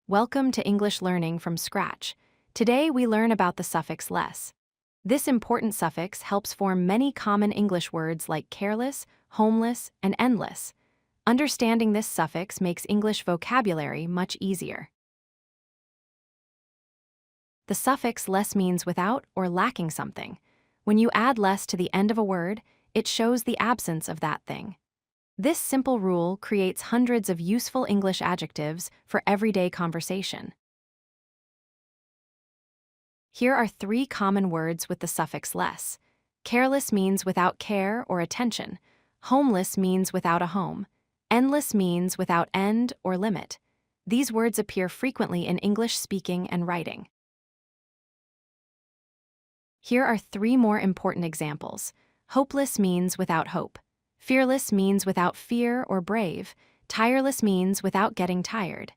Welcome to English Learning from Scratch. Today we learn about the suffix less. This important suffix helps form many common English words like careless, homeless, and endless. Understanding this suffix makes English vocabulary much easier. The suffix less means without or lacking something. When you add less to the end of a word, it shows the absence of that thing. This simple rule creates hundreds of useful English adjectives for everyday conversation. Here are 3 common words with the suffix less. Careless means without care or attention. Homeless means without a home. Endless means without end or limit. These words appear frequently in English speaking and writing. Here are 3 more important examples. Hopeless means without hope. Fearless means without fear or brave. Tireless means without getting tired.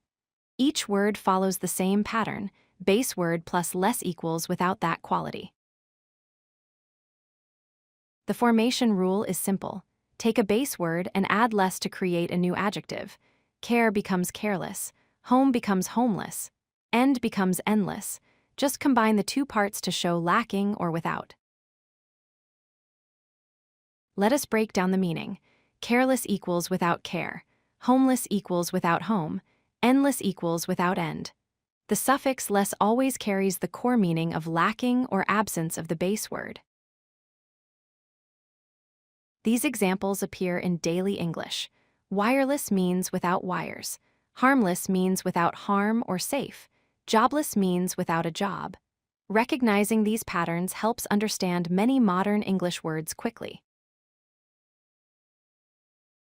Each word follows the same pattern. Base word plus less equals without that quality. The formation rule is simple. Take a base word and add less to create a new adjective. Care becomes careless. Home becomes homeless. End becomes endless. Just combine the 2 parts to show lacking or without. Let us break down the meaning. Careless equals without care. Homeless equals without home. Endless equals without end. The suffix less always carries the core meaning of lacking or absence of the base word. These examples appear in daily English. Wireless means without wires. Harmless means without harm or safe. Jobless means without a job. Recognizing these patterns helps understand many modern English words quickly.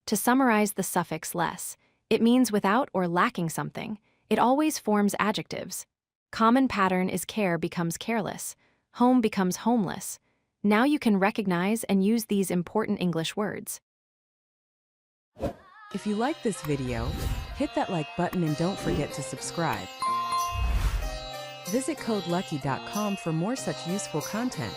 To summarize the suffix less, it means without or lacking something. It always forms adjectives. Common pattern is care becomes careless. Home becomes homeless. Now you can recognize and use these important English words. If you like this video, hit that like button and don't forget to subscribe. Visit codelucky.com for more such useful content.